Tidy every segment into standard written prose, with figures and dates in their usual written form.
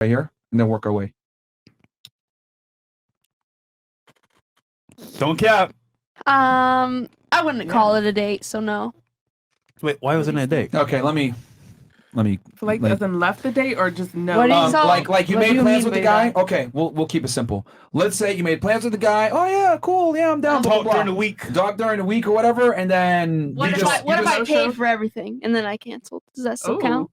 right here, and then work our way. Don't cap. I wouldn't call it a date, so no. Wait, why wasn't it a date? Okay, let me. Flaked as in left the date or just no? Like you what do made you plans mean with the by guy. that? Okay, we'll keep it simple. Let's say you made plans with the guy. Oh yeah, cool. Yeah, I'm down. Talk during the week. Talk during the week or whatever, and then What if I paid for everything and then I canceled? Does that still count?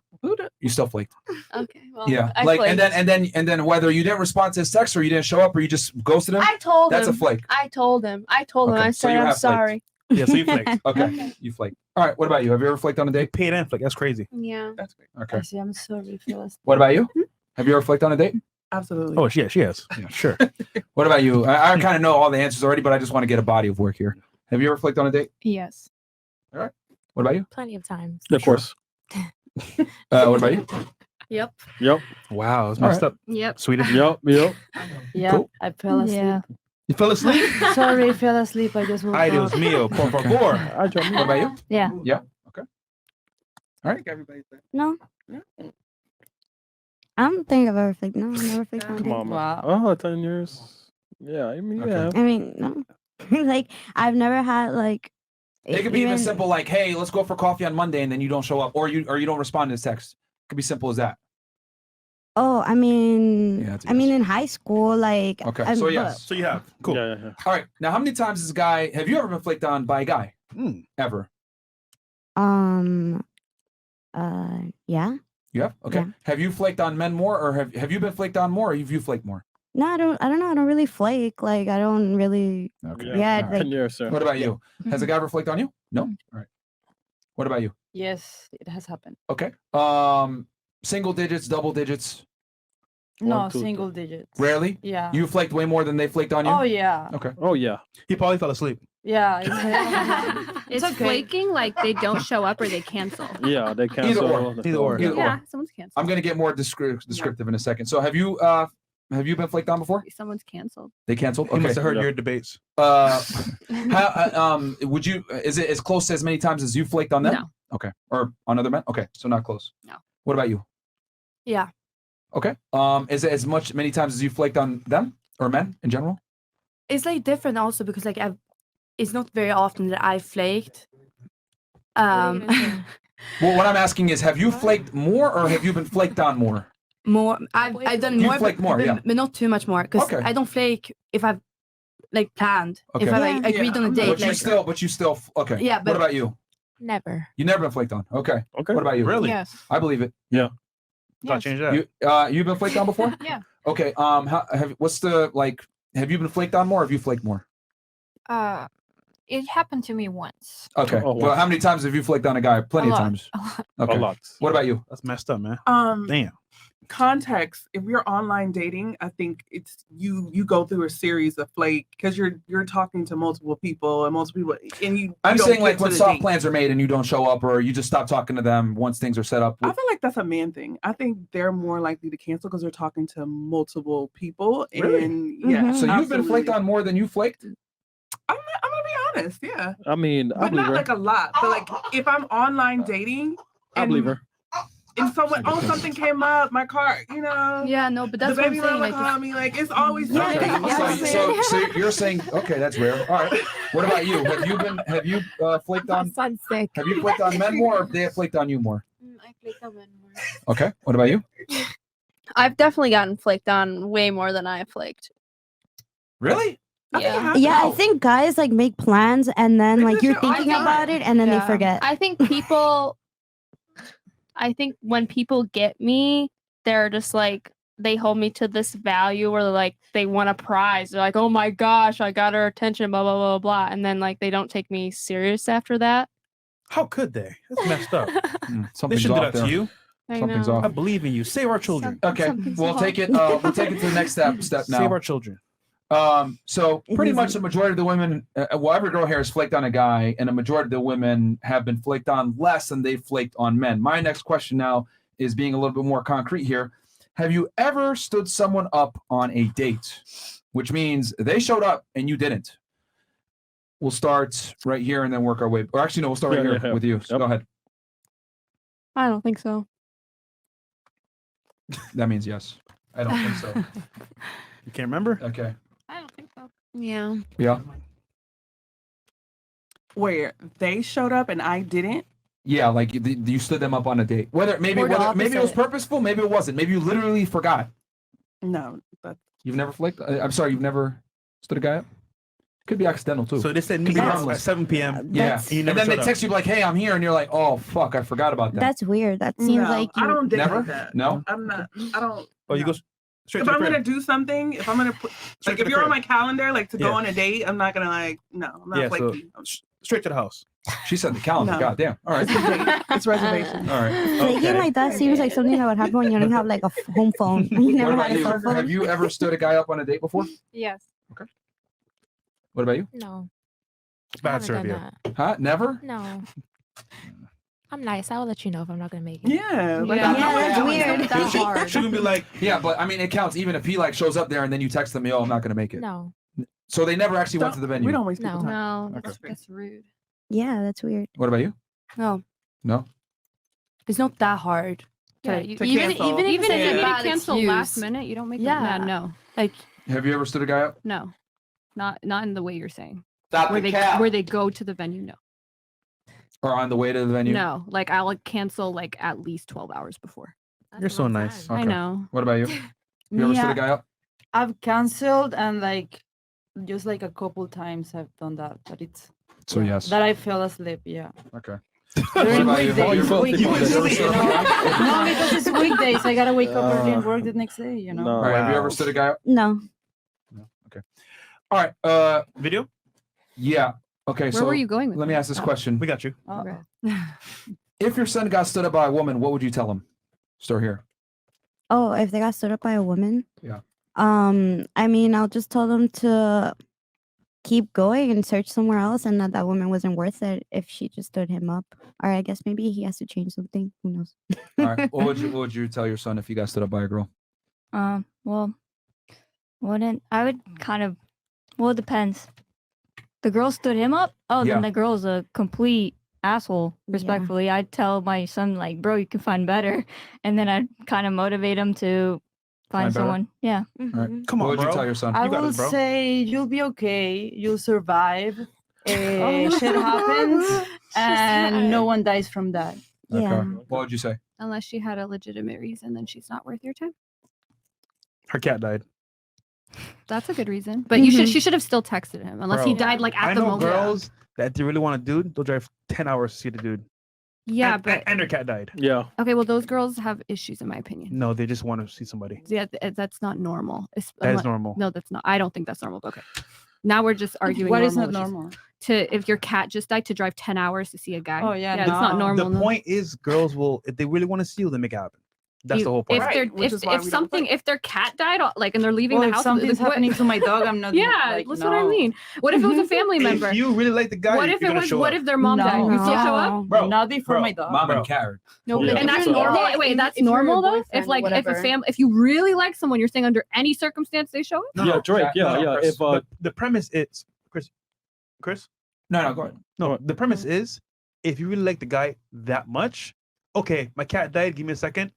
you still flaked. Okay. Well, Yeah, I like flaked. and then whether you didn't respond to his text or you didn't show up or you just ghosted him. I told him. That's a flake. I told him. Okay, I so said you I'm have flaked. sorry. Yeah, so you flaked. Okay, you flaked. All right. What about you? Have you ever flaked on a date? Paid and flake. That's crazy. Yeah. That's great. Okay. I see, I'm sorry, Phyllis. What about you? Have you ever flaked on a date? Absolutely. Oh, she has. Yeah, sure. What about you? I kind of know all the answers already, but I just want to get a body of work here. Have you ever flaked on a date? Yes. All right. What about you? Plenty of times. Of course. What about you? Yep. Yep. Wow, it's messed up. Yep. Swedish. Yep. Yeah, Cool. I fell asleep. Yeah. You fell asleep? Sorry, I fell asleep. I just woke Ay, up. Dios mío, por favor. What about you? Yeah. Yeah. Okay. All right. Everybody's there. No. I don't think I've ever flaked. No, I've never flaked on a Come date. on, man. Oh, 10 years. Yeah, I mean, Okay. yeah. I mean, no. Like, I've never had, like... It could be even simple, like, "Hey, let's go for coffee on Monday," and then you don't show up, or you don't respond to his text. It could be simple as that. Oh, I mean... Yeah, that's a I mean, yes. in high school, like... Okay, so yes. So you have. Cool. Yeah. All right. Now, how many times has a guy? Have you ever been flaked on by a guy? Ever? Yeah. You have? Okay. Yeah. Have you flaked on men more, or have you been flaked on more, or have you flaked more? No, I don't know. I don't really flake. Like, I don't really... Okay. Yeah, All like... 10 years, sir. What about you? Has a guy ever flaked on you? No. All right. What about you? Yes, it has happened. Okay. Single digits, double digits. No, 1, 2, single digits. Rarely. Yeah. You flaked way more than they flaked on you. Oh yeah. Okay. Oh, yeah. He probably fell asleep. Yeah. It's okay. flaking, like they don't show up or they cancel. Yeah, they cancel. Either or. Either Yeah, or. someone's canceled. I'm gonna get more descriptive in a second. So have you been flaked on before? Someone's canceled. They canceled. He Okay. must have heard Yeah. your debates. Would you? Is it as close as many times as you flaked on them? No. Okay. Or on other men? Okay. So not close. No. What about you? Yeah. Okay. Is it many times as you flaked on them or men in general? It's like different also because like it's not very often that I flaked. Well, what I'm asking is, have you flaked more or have you been flaked on more? More. I've done You more. flaked more, yeah. But not too much more because Okay. I don't flake if I've like planned. Okay. If I like, agreed on a date. But you still. Okay. Yeah, What but- about you? Never. You never been flaked on. Okay. Okay. What about you? Really? Yes. I believe it. Thought change that. You've been flaked on before? Yeah. Okay. What's the like? Have you been flaked on more? Or have you flaked more? It happened to me once. Okay. Oh, Well, wow. how many times have you flaked on a guy? Plenty A of lot. times. A lot. Okay. A lot. What about you? That's messed up, man. Um, Damn. Context. If you're online dating, I think it's you go through a series of flake because you're talking to multiple people and you. I'm don't saying get like to when the soft date. plans are made and you don't show up, or you just stop talking to them once things are set up. I feel like that's a man thing. I think they're more likely to cancel because they're talking to multiple people. Really? And yeah. Mhm. So you've been flaked absolutely. on more than you flaked? I'm gonna be honest. Yeah. I mean, I But believe not her. like a lot. But like if I'm online dating, I believe her. and someone something came up, my car, Yeah, no, but the that's what I'm baby saying. mama Like, called me, like it's always Yeah, something. yeah, So you're saying, okay, that's rare. All right. What about you? Have you flaked on? Son's sick. Have you flaked on men more, or have they flaked on you more? I flaked on men more. Okay. What about you? I've definitely gotten flaked on way more than I have flaked. Really? Yeah. Yeah, I think guys like make plans and then like you're thinking think- about it and then they Yeah. forget. I think when people get me, they're just like, they hold me to this value where like they want a prize. They're like, oh my gosh, I got her attention, blah, blah, blah, blah. And then like they don't take me serious after that. How could they? That's messed up. They Something's should do off that there. to you. I Something's know. off. I believe in you. Save our children. Okay, Something's we'll off. take it. We'll take it to the next step now. Save our children. So pretty much the majority of the women, every girl here has flaked on a guy, and a majority of the women have been flaked on less than they flaked on men. My next question now is being a little bit more concrete here. Have you ever stood someone up on a date, which means they showed up and you didn't? We'll start right here and then work our way. Or actually, no, we'll start right here with you. So Yep. go ahead. I don't think so. That means yes. I don't think so. You can't remember? Okay. I don't think so. Yeah. Yeah. Where they showed up and I didn't. Yeah, like you stood them up on a date. Maybe Or the maybe it was opposite. purposeful, maybe it wasn't. Maybe you literally forgot. No, that's You've never flaked. I'm sorry, you've never stood a guy up. Could be accidental too. So they said Could meet be at harmless. 7 p.m. yeah, That's- You and never then they showed up. text you like, "Hey, I'm here," and you're like, "Oh fuck, I forgot about that." That's weird. That seems no, like I you don't date Never? like that. No? I'm not. I don't. Oh, you no. go straight If to the I'm gonna crib. do something, if I'm gonna put Straight like to if the you're on crib. my calendar, like to go Yeah. on a date, I'm not gonna like no, I'm not Yeah, so flaky. straight to the house. She said the calendar. No. God damn. All right. It's reservation. All right. flaking Okay. like that seems like something that would happen when you don't have like a home phone. You What never about had a you? cell phone. Have you ever stood a guy up on a date before? Yes. What about you? No. It's I bad haven't done Serbia. that. Huh? Never? No. I'm nice. I will let you know if I'm not gonna make it. Yeah, like, Yeah. I'm not Yeah, that's doing weird. that. That's hard. She gonna be like, Yeah, but I mean, it counts. Even if he like shows up there and then you text them, "Yo, I'm not gonna make it." No. So they never actually went to the venue. We don't waste No. people's time. No, Okay. that's rude. Yeah, that's weird. What about you? No, No. it's not that hard. Yeah, to you, to even cancel. even Even if if you it's a need to bad cancel last excuse. minute, you don't make Yeah. it. No, Like, Have you ever stood a guy up? no, not in the way you're saying. Stop Where they go to the venue. No, Or on the way to the venue? no. Like I'll cancel like at least 12 hours before. That's You're a so long nice. time. I Okay. know. What about you? You ever stood a guy up? I've canceled and like just like a couple times I've done that, but it's So yes. that I fell asleep. Yeah. Okay. During about you? weekdays, You fell week- asleep on weekdays, the you show? know? No, because it's weekdays. I gotta wake up early and Uh, work the next day. You know. No. All right. Have you Wow. ever stood a guy up? No. All right. video? Yeah. Okay. Where so were you going with let me that? ask this question. We got you. Uh-oh. If your son got stood up by a woman, what would you tell him? Still here. Oh, if they got stood up by a woman? Yeah. I mean, I'll just tell them to keep going and search somewhere else, and that woman wasn't worth it if she just stood him up. Or I guess maybe he has to change something. Who knows? All right. What would you tell your son if he got stood up by a girl? Well, wouldn't I would kind of well, it depends. The girl stood him up. Oh, Yeah. then the girl's a complete asshole. Yeah. Respectfully, I'd tell my son like, bro, you can find better, and then I'd kind of motivate him to Find find better? someone. Yeah. All right. Come What on, would bro. you tell your son? I You got will this, bro. say you'll be okay. You'll survive. Oh. Shit happens, and no one dies from that. Yeah. Okay. What would you say? Unless she had a legitimate reason, then she's not worth your time. Her cat died. That's a good reason. But you should Mhm. she should have still texted him unless he Bro, died like at I the know moment. girls that they really want a dude. They'll drive 10 hours to see the dude. Yeah, and, but and their cat died. Yeah. okay, well those girls have issues in my opinion. No, they just want to see somebody. Yeah, that's not normal. That is normal. No, that's not. I don't think that's normal. But okay. Now we're just arguing. What is not issues. normal? To if your cat just died to drive 10 hours to see a guy. Oh, yeah, that's not no. normal. The no. point is, girls will, if they really want to see you, they make it happen. That's the whole point. If Right, they're which is why if we don't something play. if their cat died like and they're leaving Well, the if house, something's what- happening to my dog, I'm not. yeah, like, that's no. what I mean. What if it was a family member? If you really like the guy, What if you're it gonna was? show What up. if their mom died? You still show up? Bro, not before bro, my dog. Mom Bro. and cat. no, Yeah. but And if that's you're- normal. if- Wait, if that's you're a normal though. boyfriend If or like if a whatever. family, if you really like someone, you're saying under any circumstance they show up. No, Yeah, no, Drake, Jack, yeah, no, yeah, Chris, if, the premise is Chris. No, go ahead. No, the premise is if you really like the guy that much, okay, my cat died. Give me a second.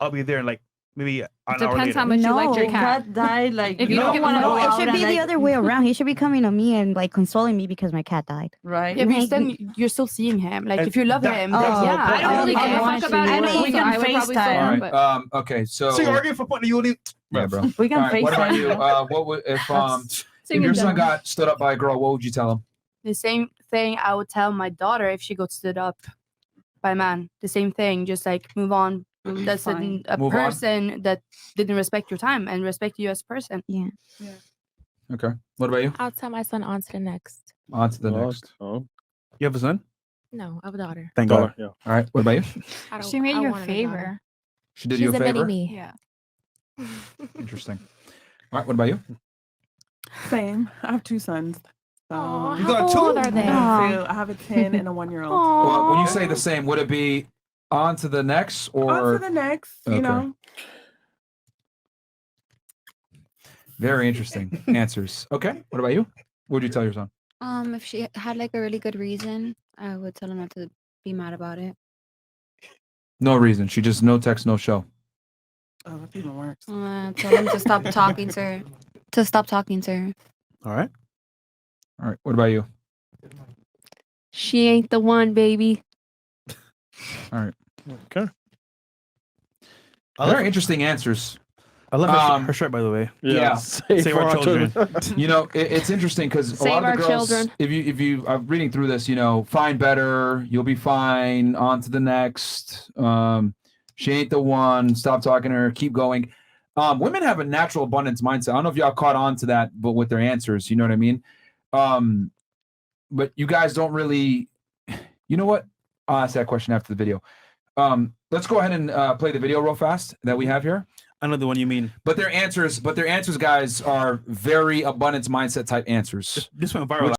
I'll be there in like maybe an hour Depends later. how much you like No. your The cat. cat died. Like If you you don't don't want to know, go No, it out should and be the like, other way around. He should be coming to me and like consoling me because my cat died. right? Yeah, but Like, then you're still seeing him. Like And if you love that- him, that's then the whole yeah. point. I don't really I give a want fuck to. about I it. mean, we so can I would probably FaceTime. say All no, right. but Okay. So. So you're arguing for point you only. Yeah, bro. We can All right, what about FaceTime. you? What would if saying if in your son general. got stood up by a girl? What would you tell him? The same thing I would tell my daughter if she got stood up by a man. The same thing, just like move on. That's Fine. a Move on. person that didn't respect your time and respect you as a person. Yeah. Okay. What about you? I'll tell my son on to the next. On to the Oh, next. oh, You have a son? No, I have a daughter. Thank dollar, God. yeah. All right. What about you? I don't, She made I you a wanted daughter. favor. She did She's you a a mini favor. me. Yeah. Interesting. All right. What about you? Same. I have two sons. So Aw, You how got two? old are they? Aw. I have a 10 and a 1-year-old. Well, when you say the same, would it be on to the next On or to the next, Okay. you know. very interesting answers? Okay. What about you? What would you tell your son? If she had like a really good reason, I would tell him not to be mad about it. No reason. She just no text, no show. Oh, that's even worse. Tell him to stop talking to her. To stop talking to her. All right. All right. What about you? She ain't the one, baby. All right. Okay. Very interesting answers. I love her, Um, her shirt, by the way. Yeah. Save our children. You know, it's interesting because a Save lot of our the girls, children. if you, I'm reading through this, you know, find better, you'll be fine, on to the next. She ain't the one. Stop talking to her. Keep going. Women have a natural abundance mindset. I don't know if y'all caught on to that, but with their answers, you know what I mean. But you guys don't really. You know what? I'll ask that question after the video. Let's go ahead and play the video real fast that we have here. I know the one you mean. But their answers, guys, are very abundance mindset type answers. This went viral.